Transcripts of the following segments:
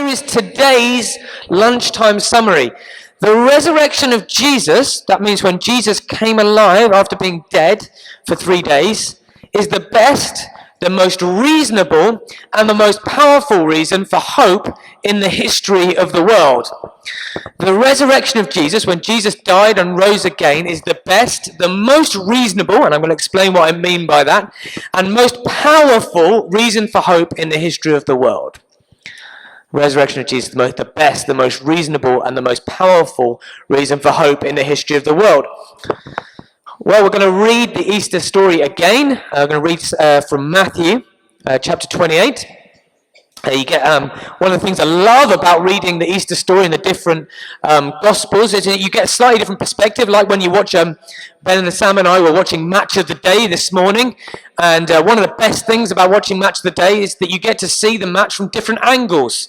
is today's lunchtime summary. The resurrection of Jesus, that means when Jesus came alive after being dead for 3 days, is the best, the most reasonable, and the most powerful reason for hope in the history of the world. The resurrection of Jesus, when Jesus died and rose again, is the best, the most reasonable, and I'm going to explain what I mean by that, and most powerful reason for hope in the history of the world. Resurrection of Jesus, the best, the most reasonable, and the most powerful reason for hope in the history of the world. Well, we're going to read the Easter story again. We're going to read from Matthew chapter 28. You get one of the things I love about reading the Easter story in the different Gospels is that you get a slightly different perspective. Like when you watch Ben and Sam and I were watching Match of the Day this morning, and one of the best things about watching Match of the Day is that you get to see the match from different angles.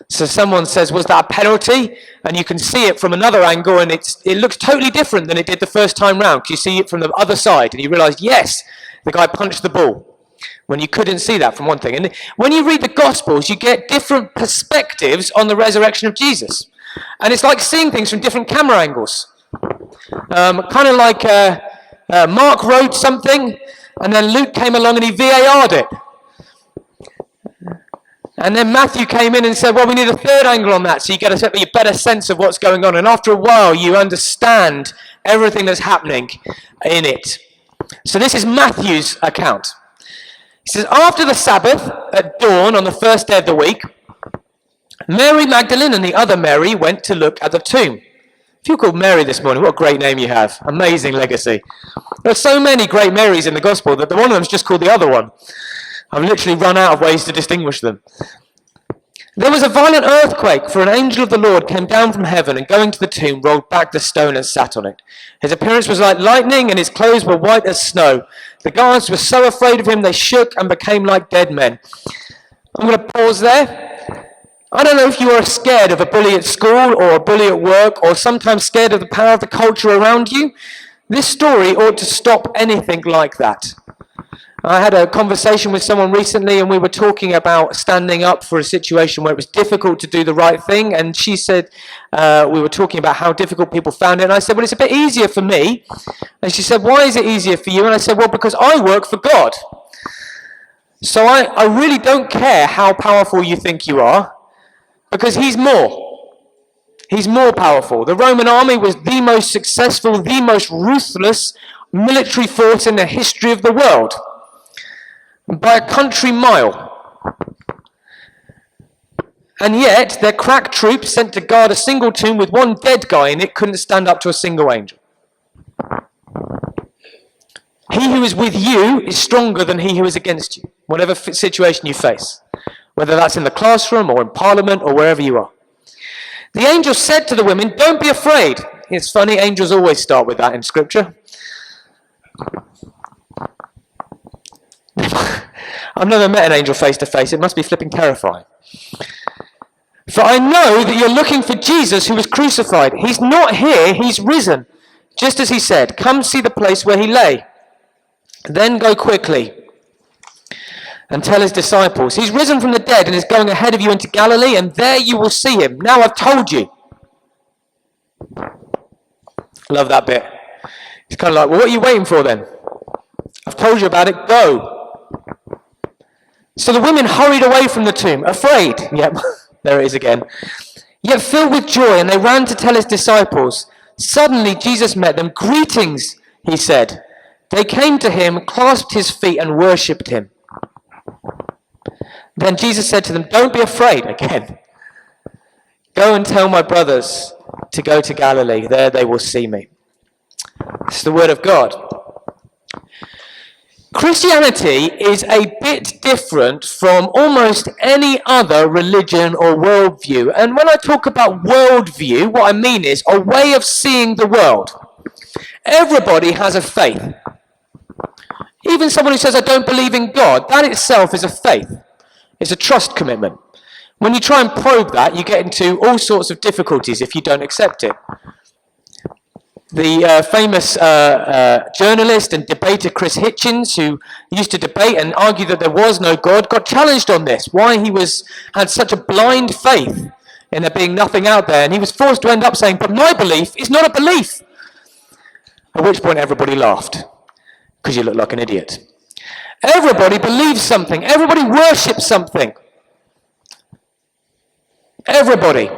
So someone says, was that a penalty? And you can see it from another angle, and it looks totally different than it did the first time round. You see it from the other side, and you realise, yes, the guy punched the ball, when you couldn't see that from one thing. And when you read the Gospels, you get different perspectives on the resurrection of Jesus. And it's like seeing things from different camera angles. Kind of like Mark wrote something, and then Luke came along and he VAR'd it. And then Matthew came in and said, well, we need a third angle on that, so you get a better sense of what's going on. And after a while, you understand everything that's happening in it. So this is Matthew's account. He says, after the Sabbath, at dawn on the first day of the week, Mary Magdalene and the other Mary went to look at the tomb. If you're called Mary this morning, what a great name you have. Amazing legacy. There are so many great Marys in the Gospel that one of them's just called the other one. I've literally run out of ways to distinguish them. There was a violent earthquake, for an angel of the Lord came down from heaven and going to the tomb rolled back the stone and sat on it. His appearance was like lightning and his clothes were white as snow. The guards were so afraid of him they shook and became like dead men. I'm going to pause there. I don't know if you are scared of a bully at school or a bully at work or sometimes scared of the power of the culture around you. This story ought to stop anything like that. I had a conversation with someone recently and we were talking about standing up for a situation where it was difficult to do the right thing, and she said, we were talking about how difficult people found it, and I said, well, it's a bit easier for me. And she said, why is it easier for you? And I said, well, because I work for God. So I really don't care how powerful you think you are, because he's more. He's more powerful. The Roman army was the most successful, the most ruthless military force in the history of the world. By a country mile. And yet, their crack troops sent to guard a single tomb with one dead guy in it couldn't stand up to a single angel. He who is with you is stronger than he who is against you, whatever situation you face, whether that's in the classroom or in Parliament or wherever you are. The angel said to the women, don't be afraid. It's funny, angels always start with that in Scripture. I've never met an angel face to face. It must be flipping terrifying. For I know that you're looking for Jesus who was crucified. He's not here, he's risen. Just as he said, come see the place where he lay. Then go quickly and tell his disciples, he's risen from the dead and is going ahead of you into Galilee, and there you will see him. Now I've told you. Love that bit. It's kind of like, well, what are you waiting for then? I've told you about it, go. So the women hurried away from the tomb, afraid. Yep, there it is again. Yet filled with joy, and they ran to tell his disciples. Suddenly Jesus met them. Greetings, he said. They came to him, clasped his feet, and worshipped him. Then Jesus said to them, don't be afraid, again. Go and tell my brothers to go to Galilee. There they will see me. It's the word of God. Christianity is a bit different from almost any other religion or worldview. And when I talk about worldview, what I mean is a way of seeing the world. Everybody has a faith. Even someone who says, I don't believe in God, that itself is a faith. It's a trust commitment. When you try and probe that, you get into all sorts of difficulties if you don't accept it. The famous journalist and debater Chris Hitchens, who used to debate and argue that there was no God, got challenged on this, why he had such a blind faith in there being nothing out there, and he was forced to end up saying, but my belief is not a belief. At which point everybody laughed, because you look like an idiot. Everybody believes something. Everybody worships something. Everybody.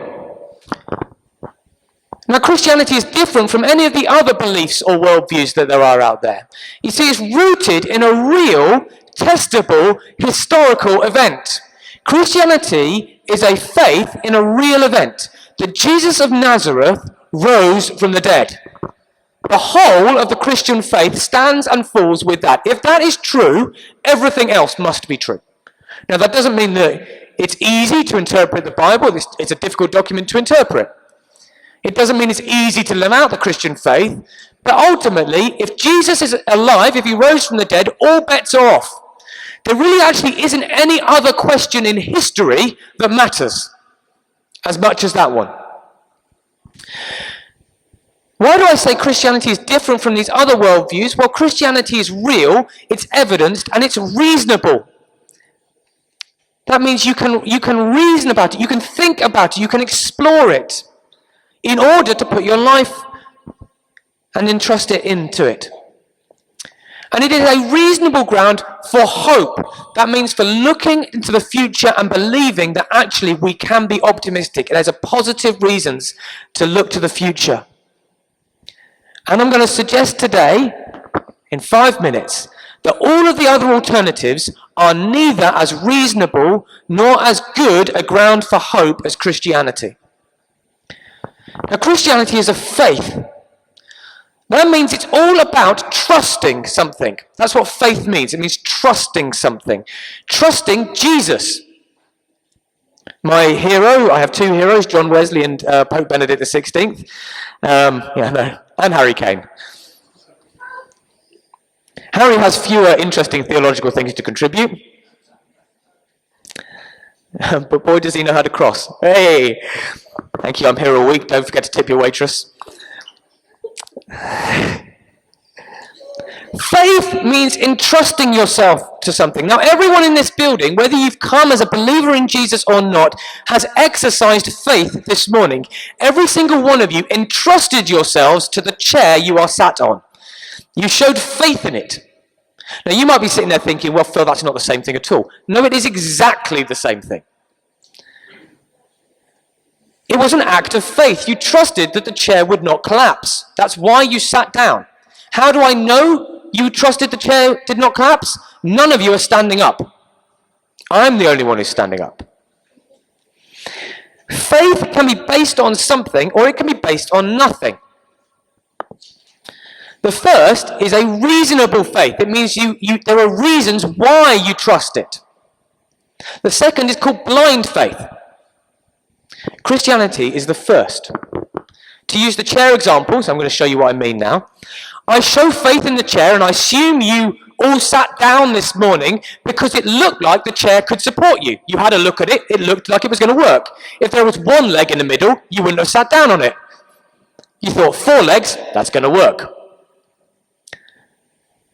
Now, Christianity is different from any of the other beliefs or worldviews that there are out there. You see, it's rooted in a real, testable, historical event. Christianity is a faith in a real event, that Jesus of Nazareth rose from the dead. The whole of the Christian faith stands and falls with that. If that is true, everything else must be true. Now, that doesn't mean that it's easy to interpret the Bible. It's a difficult document to interpret. It doesn't mean it's easy to live out the Christian faith, but ultimately, if Jesus is alive, if he rose from the dead, all bets are off. There really actually isn't any other question in history that matters as much as that one. Why do I say Christianity is different from these other worldviews? Well, Christianity is real, it's evidenced, and it's reasonable. That means you can reason about it, you can think about it, you can explore it, in order to put your life and entrust it into it. And it is a reasonable ground for hope. That means for looking into the future and believing that actually we can be optimistic. There's a positive reasons to look to the future. And I'm going to suggest today, in 5 minutes, that all of the other alternatives are neither as reasonable nor as good a ground for hope as Christianity. Now, Christianity is a faith. That means it's all about trusting something. That's what faith means. It means trusting something. Trusting Jesus. My hero, I have two heroes, John Wesley and Pope Benedict XVI. And Harry Kane. Harry has fewer interesting theological things to contribute. But boy, does he know how to cross. Hey! Thank you, I'm here all week. Don't forget to tip your waitress. Faith means entrusting yourself to something. Now, everyone in this building, whether you've come as a believer in Jesus or not, has exercised faith this morning. Every single one of you entrusted yourselves to the chair you are sat on. You showed faith in it. Now, you might be sitting there thinking, well, Phil, that's not the same thing at all. No, it is exactly the same thing. It was an act of faith. You trusted that the chair would not collapse. That's why you sat down. How do I know you trusted the chair did not collapse? None of you are standing up. I'm the only one who's standing up. Faith can be based on something, or it can be based on nothing. The first is a reasonable faith. It means there are reasons why you trust it. The second is called blind faith. Christianity is the first. To use the chair example, so I'm going to show you what I mean now. I show faith in the chair, and I assume you all sat down this morning because it looked like the chair could support you. You had a look at it, it looked like it was going to work. If there was one leg in the middle, you wouldn't have sat down on it. You thought, 4 legs, that's going to work.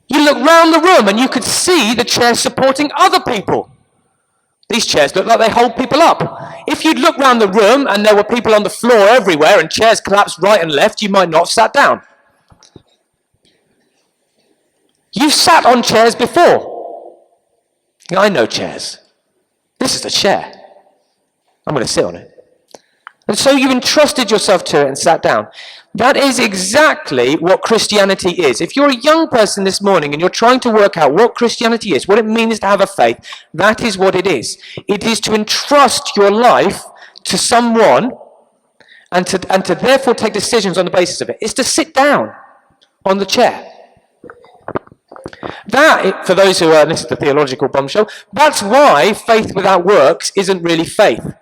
You look round the room and you could see the chair supporting other people. These chairs look like they hold people up. If you'd look round the room and there were people on the floor everywhere and chairs collapsed right and left, you might not have sat down. You've sat on chairs before. I know chairs. This is a chair. I'm going to sit on it. And so you've entrusted yourself to it and sat down. That is exactly what Christianity is. If you're a young person this morning and you're trying to work out what Christianity is, what it means to have a faith, that is what it is. It is to entrust your life to someone and to therefore take decisions on the basis of it. It's to sit down on the chair. That, for those who are, this is the theological bombshell, that's why faith without works isn't really faith.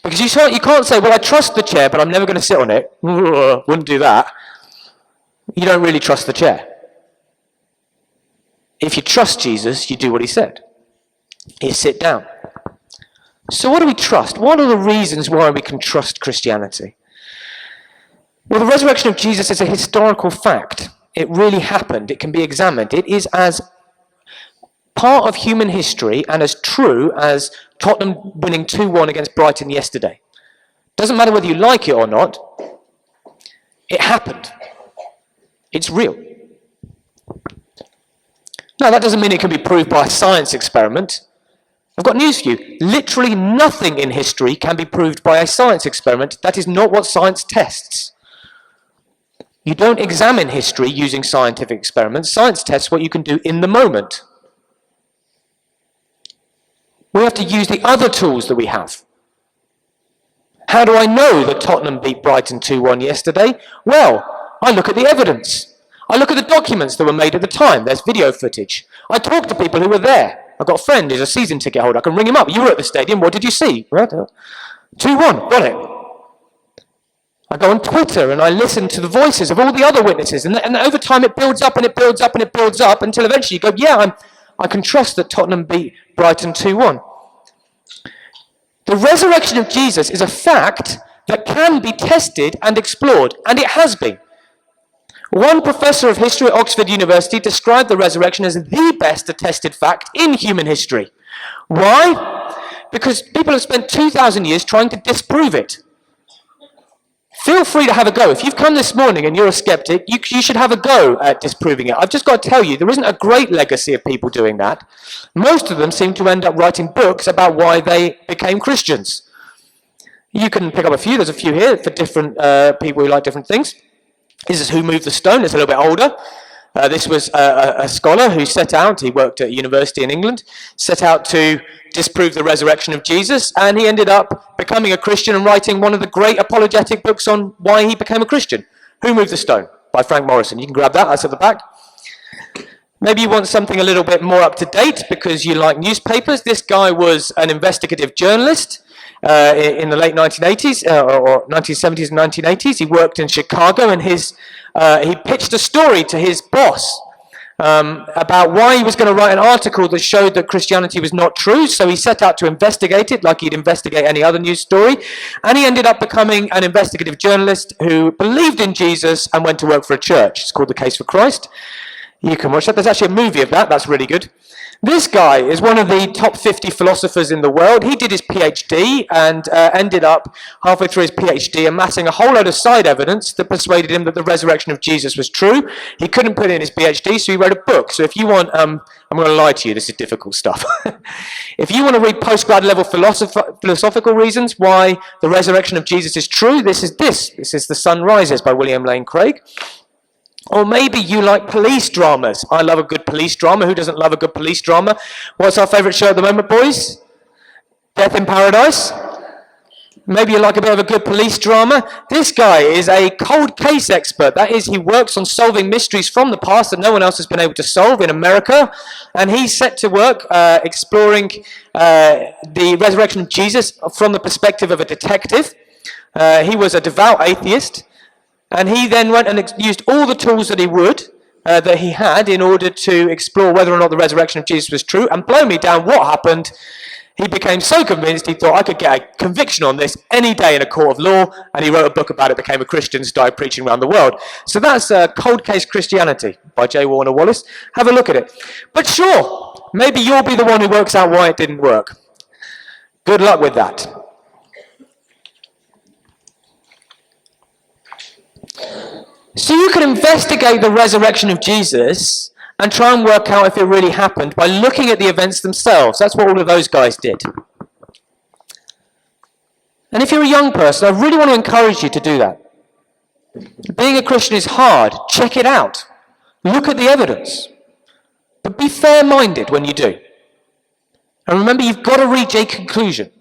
Because you can't say, well, I trust the chair, but I'm never going to sit on it. Wouldn't do that. You don't really trust the chair. If you trust Jesus, you do what he said. You sit down. So what do we trust? What are the reasons why we can trust Christianity? Well, the resurrection of Jesus is a historical fact. It really happened. It can be examined. It is as part of human history and as true as Tottenham winning 2-1 against Brighton yesterday. Doesn't matter whether you like it or not, it happened. It's real. Now, that doesn't mean it can be proved by a science experiment. I've got news for you. Literally nothing in history can be proved by a science experiment. That is not what science tests. You don't examine history using scientific experiments. Science tests what you can do in the moment. We have to use the other tools that we have. How do I know that Tottenham beat Brighton 2-1 yesterday? Well, I look at the evidence. I look at the documents that were made at the time. There's video footage. I talk to people who were there. I've got a friend who's a season ticket holder. I can ring him up. You were at the stadium. What did you see? 2-1. Got it. I go on Twitter and I listen to the voices of all the other witnesses. And over time it builds up and it builds up and it builds up until eventually you go, yeah, I can trust that Tottenham beat Brighton 2-1. The resurrection of Jesus is a fact that can be tested and explored, and it has been. One professor of history at Oxford University described the resurrection as the best attested fact in human history. Why? Because people have spent 2,000 years trying to disprove it. Feel free to have a go. If you've come this morning and you're a skeptic, you should have a go at disproving it. I've just got to tell you, there isn't a great legacy of people doing that. Most of them seem to end up writing books about why they became Christians. You can pick up a few. There's a few here for different people who like different things. This is Who Moved the Stone. It's a little bit older. This was a scholar who set out, he worked at a university in England, set out to disprove the resurrection of Jesus, and he ended up becoming a Christian and writing one of the great apologetic books on why he became a Christian. Who Moved the Stone by Frank Morrison. You can grab that, that's at the back. Maybe you want something a little bit more up to date because you like newspapers. This guy was an investigative journalist in the late 1980s, or 1970s and 1980s. He worked in Chicago, and he pitched a story to his boss about why he was going to write an article that showed that Christianity was not true. So he set out to investigate it like he'd investigate any other news story. And he ended up becoming an investigative journalist who believed in Jesus and went to work for a church. It's called The Case for Christ. You can watch that. There's actually a movie of that. That's really good. This guy is one of the top 50 philosophers in the world. He did his PhD and ended up, halfway through his PhD, amassing a whole load of side evidence that persuaded him that the resurrection of Jesus was true. He couldn't put in his PhD, so he wrote a book. So if you want, I'm going to lie to you, this is difficult stuff. If you want to read postgrad level philosophical reasons why the resurrection of Jesus is true, this is The Sun Rises by William Lane Craig. Or maybe you like police dramas. I love a good police drama. Who doesn't love a good police drama? What's our favourite show at the moment, boys? Death in Paradise? Maybe you like a bit of a good police drama. This guy is a cold case expert. That is, he works on solving mysteries from the past that no one else has been able to solve in America. And he's set to work exploring the resurrection of Jesus from the perspective of a detective. He was a devout atheist. And he then went and used all the tools that he had in order to explore whether or not the resurrection of Jesus was true. And blow me down, what happened? He became so convinced he thought I could get a conviction on this any day in a court of law, and he wrote a book about it, became a Christian, started preaching around the world. So that's Cold Case Christianity by J. Warner Wallace. Have a look at it. But sure, maybe you'll be the one who works out why it didn't work. Good luck with that. So you can investigate the resurrection of Jesus and try and work out if it really happened by looking at the events themselves. That's what all of those guys did. And if you're a young person, I really want to encourage you to do that. Being a Christian is hard. Check it out. Look at the evidence. But be fair-minded when you do. And remember, you've got to reach a conclusion.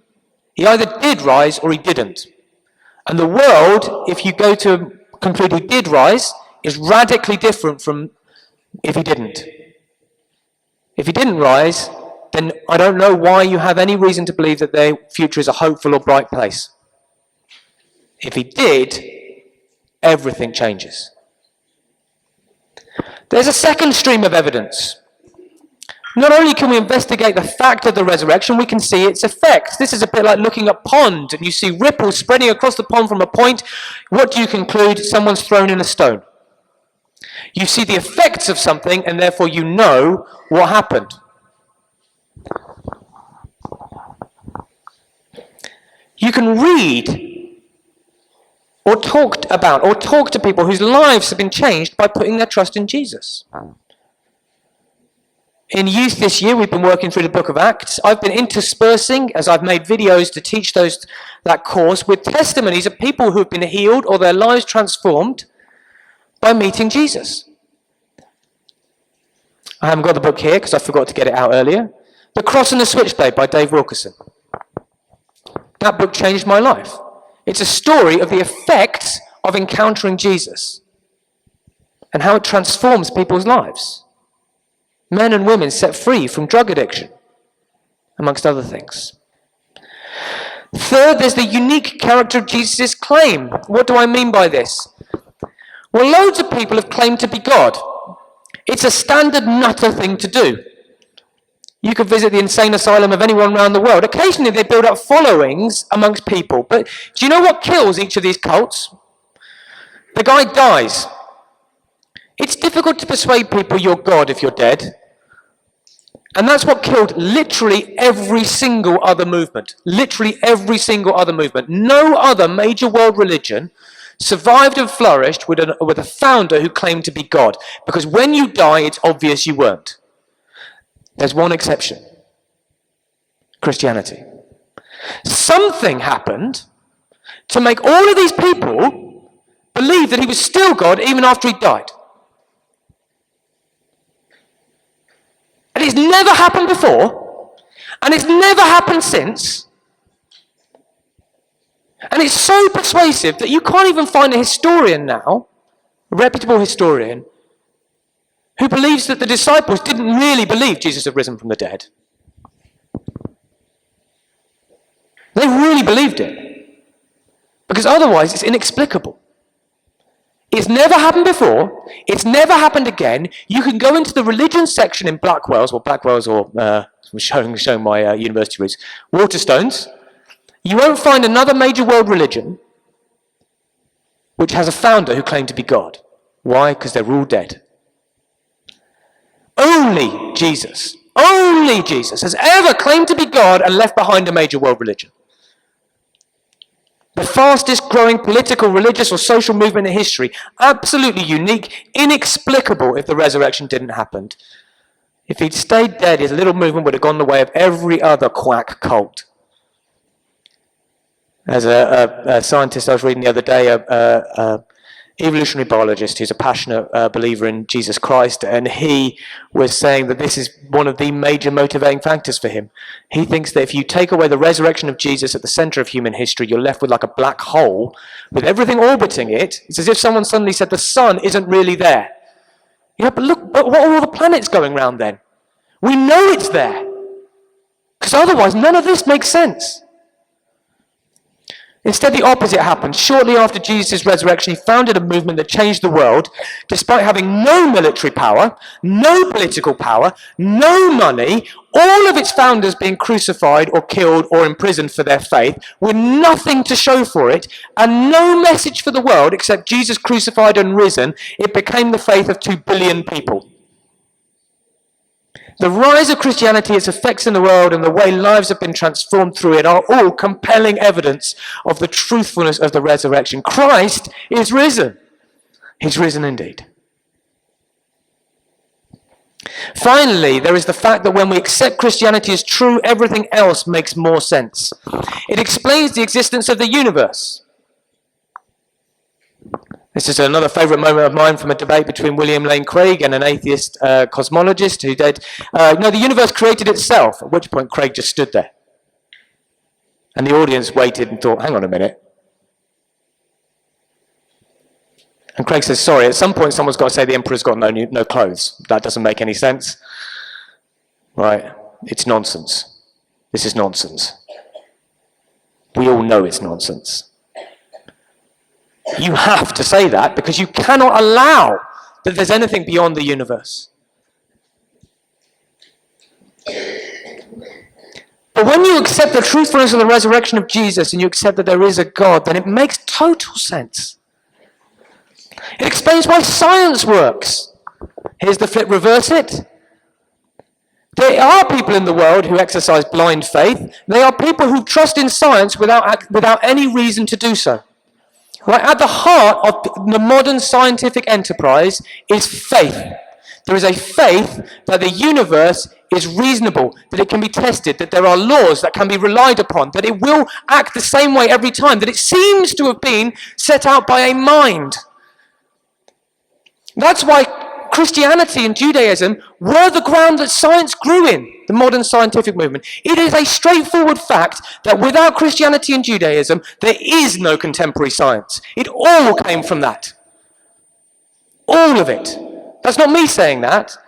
He either did rise or he didn't. And the world, if you go to conclude he did rise, is radically different from if he didn't. If he didn't rise, then I don't know why you have any reason to believe that their future is a hopeful or bright place. If he did, everything changes. There's a second stream of evidence. Not only can we investigate the fact of the resurrection, we can see its effects. This is a bit like looking at a pond, and you see ripples spreading across the pond from a point. What do you conclude? Someone's thrown in a stone. You see the effects of something, and therefore you know what happened. You can read or talk to people whose lives have been changed by putting their trust in Jesus. In youth this year, we've been working through the book of Acts. I've been interspersing, as I've made videos to teach that course, with testimonies of people who have been healed or their lives transformed by meeting Jesus. I haven't got the book here because I forgot to get it out earlier. The Cross and the Switchblade by Dave Wilkerson. That book changed my life. It's a story of the effects of encountering Jesus and how it transforms people's lives. Men and women set free from drug addiction, amongst other things. Third, there's the unique character of Jesus' claim. What do I mean by this? Well, loads of people have claimed to be God. It's a standard nutter thing to do. You could visit the insane asylum of anyone around the world. Occasionally they build up followings amongst people. But do you know what kills each of these cults? The guy dies. It's difficult to persuade people you're God if you're dead. And that's what killed literally every single other movement. Literally every single other movement. No other major world religion survived and flourished with a founder who claimed to be God. Because when you die, it's obvious you weren't. There's one exception. Christianity. Something happened to make all of these people believe that he was still God even after he died. And it's never happened before, and it's never happened since. And it's so persuasive that you can't even find a historian now, a reputable historian, who believes that the disciples didn't really believe Jesus had risen from the dead. They really believed it. Because otherwise it's inexplicable. It's never happened before. It's never happened again. You can go into the religion section in Blackwell's or showing my university roots, Waterstones. You won't find another major world religion which has a founder who claimed to be God. Why? Because they're all dead. Only Jesus has ever claimed to be God and left behind a major world religion. The fastest growing political, religious or social movement in history. Absolutely unique, inexplicable if the resurrection didn't happen. If he'd stayed dead, his little movement would have gone the way of every other quack cult. As a scientist I was reading the other day, evolutionary biologist who's a passionate believer in Jesus Christ, and he was saying that this is one of the major motivating factors for him. He thinks that if you take away the resurrection of Jesus at the center of human history, you're left with like a black hole with everything orbiting it. It's as if someone suddenly said the sun isn't really there. Yeah, but look, but what are all the planets going around then? We know it's there, because otherwise none of this makes sense. Instead, the opposite happened. Shortly after Jesus' resurrection, he founded a movement that changed the world, despite having no military power, no political power, no money, all of its founders being crucified or killed or imprisoned for their faith, with nothing to show for it, and no message for the world except Jesus crucified and risen. It became the faith of 2 billion people. The rise of Christianity, its effects in the world, and the way lives have been transformed through it are all compelling evidence of the truthfulness of the resurrection. Christ is risen. He's risen indeed. Finally, there is the fact that when we accept Christianity as true, everything else makes more sense. It explains the existence of the universe. This is another favourite moment of mine from a debate between William Lane Craig and an atheist cosmologist who said, no, the universe created itself, at which point Craig just stood there. And the audience waited and thought, hang on a minute. And Craig says, sorry, at some point someone's got to say the emperor's got no clothes. That doesn't make any sense. Right, it's nonsense. This is nonsense. We all know it's nonsense. You have to say that because you cannot allow that there's anything beyond the universe. But when you accept the truthfulness of the resurrection of Jesus and you accept that there is a God, then it makes total sense. It explains why science works. Here's the flip, reverse it. There are people in the world who exercise blind faith. They are people who trust in science without any reason to do so. Right? At the heart of the modern scientific enterprise is faith. There is a faith that the universe is reasonable, that it can be tested, that there are laws that can be relied upon, that it will act the same way every time, that it seems to have been set out by a mind. That's why Christianity and Judaism were the ground that science grew in, the modern scientific movement. It is a straightforward fact that without Christianity and Judaism, there is no contemporary science. It all came from that. All of it. That's not me saying that.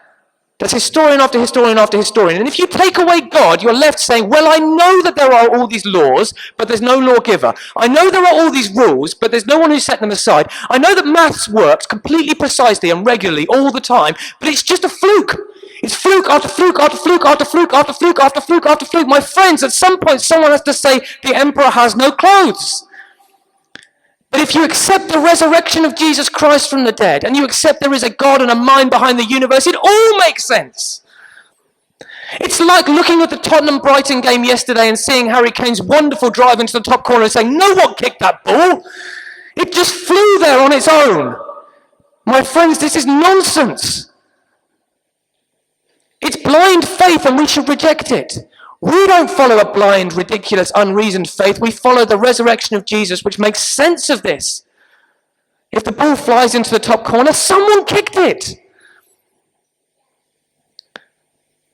That's historian after historian after historian. And if you take away God, you're left saying, well, I know that there are all these laws, but there's no lawgiver. I know there are all these rules, but there's no one who set them aside. I know that maths works completely precisely and regularly all the time, but it's just a fluke. It's fluke after fluke after fluke after fluke after fluke after fluke after fluke. My friends, at some point someone has to say the emperor has no clothes. But if you accept the resurrection of Jesus Christ from the dead, and you accept there is a God and a mind behind the universe, it all makes sense. It's like looking at the Tottenham-Brighton game yesterday and seeing Harry Kane's wonderful drive into the top corner and saying, no one kicked that ball. It just flew there on its own. My friends, this is nonsense. It's blind faith and we should reject it. We don't follow a blind, ridiculous, unreasoned faith. We follow the resurrection of Jesus, which makes sense of this. If the ball flies into the top corner, someone kicked it.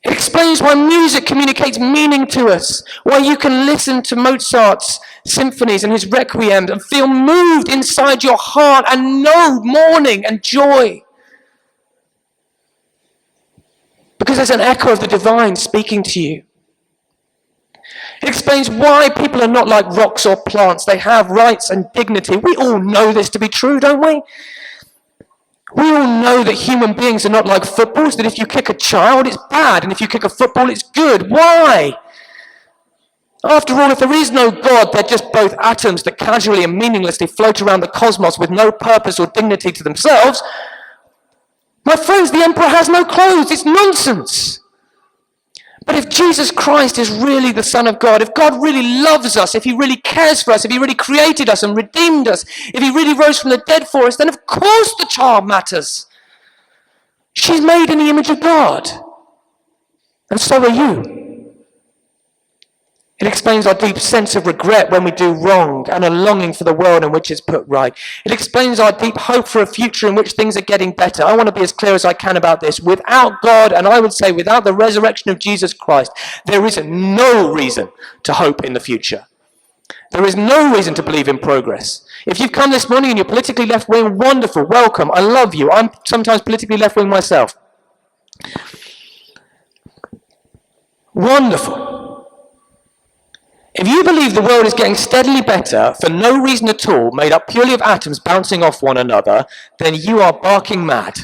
It explains why music communicates meaning to us, why you can listen to Mozart's symphonies and his requiem and feel moved inside your heart and know mourning and joy. Because there's an echo of the divine speaking to you. It explains why people are not like rocks or plants. They have rights and dignity. We all know this to be true, don't we? We all know that human beings are not like footballs, that if you kick a child, it's bad, and if you kick a football, it's good. Why? After all, if there is no God, they're just both atoms that casually and meaninglessly float around the cosmos with no purpose or dignity to themselves. My friends, the emperor has no clothes. It's nonsense. But if Jesus Christ is really the Son of God, if God really loves us, if he really cares for us, if he really created us and redeemed us, if he really rose from the dead for us, then of course the child matters. She's made in the image of God. And so are you. It explains our deep sense of regret when we do wrong and a longing for the world in which it's put right. It explains our deep hope for a future in which things are getting better. I want to be as clear as I can about this. Without God, and I would say without the resurrection of Jesus Christ, there is no reason to hope in the future. There is no reason to believe in progress. If you've come this morning and you're politically left-wing, wonderful, welcome, I love you. I'm sometimes politically left-wing myself. Wonderful. If you believe the world is getting steadily better for no reason at all, made up purely of atoms bouncing off one another, then you are barking mad.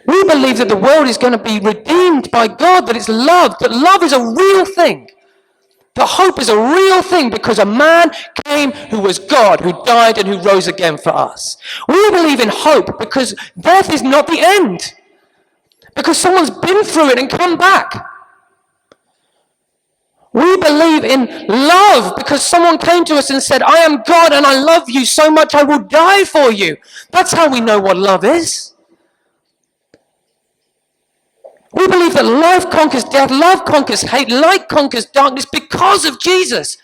We believe that the world is going to be redeemed by God, that it's loved, that love is a real thing. That hope is a real thing because a man came who was God, who died and who rose again for us. We believe in hope because death is not the end. Because someone's been through it and come back. We believe in love because someone came to us and said, I am God and I love you so much I will die for you. That's how we know what love is. We believe that life conquers death, love conquers hate, light conquers darkness because of Jesus.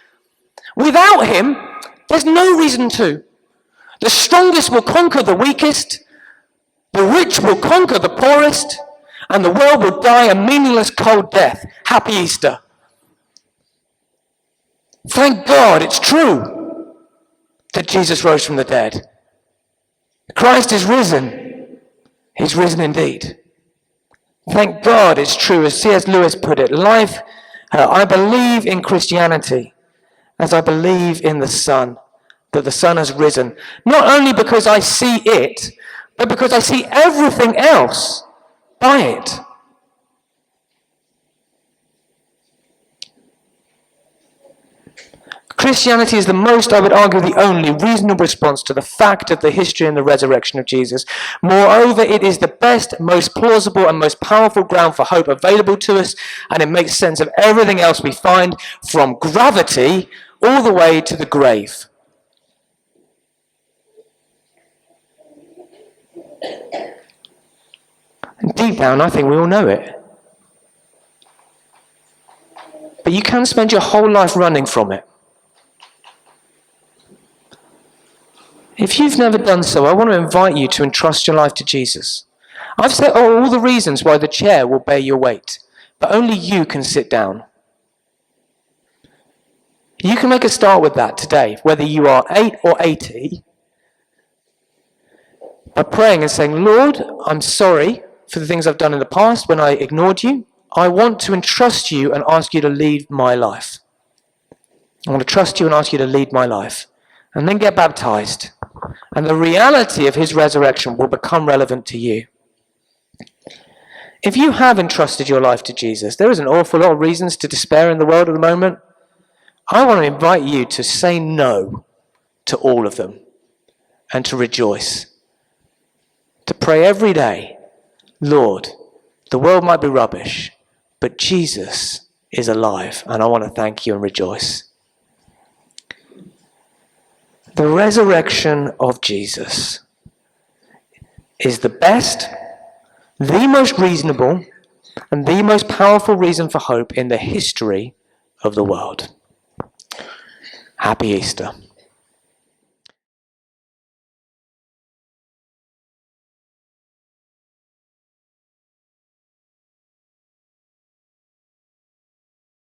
Without him, there's no reason to. The strongest will conquer the weakest, the rich will conquer the poorest, and the world will die a meaningless cold death. Happy Easter. Thank God it's true that Jesus rose from the dead. Christ is risen. He's risen indeed. Thank God it's true, as C.S. Lewis put it. Life, I believe in Christianity as I believe in the Son, that the Son has risen. Not only because I see it, but because I see everything else by it. Christianity is the most, I would argue, the only reasonable response to the fact of the history and the resurrection of Jesus. Moreover, it is the best, most plausible, and most powerful ground for hope available to us, and it makes sense of everything else we find, from gravity all the way to the grave. And deep down, I think we all know it. But you can spend your whole life running from it. If you've never done so, I want to invite you to entrust your life to Jesus. I've said all the reasons why the chair will bear your weight, but only you can sit down. You can make a start with that today, whether you are 8 or 80, by praying and saying, Lord, I'm sorry for the things I've done in the past when I ignored you. I want to entrust you and ask you to lead my life. I want to trust you and ask you to lead my life. And then get baptized. And the reality of his resurrection will become relevant to you. If you have entrusted your life to Jesus, there is an awful lot of reasons to despair in the world at the moment. I want to invite you to say no to all of them and to rejoice. To pray every day, Lord, the world might be rubbish, but Jesus is alive, and I want to thank you and rejoice. The resurrection of Jesus is the best, the most reasonable, and the most powerful reason for hope in the history of the world. Happy Easter.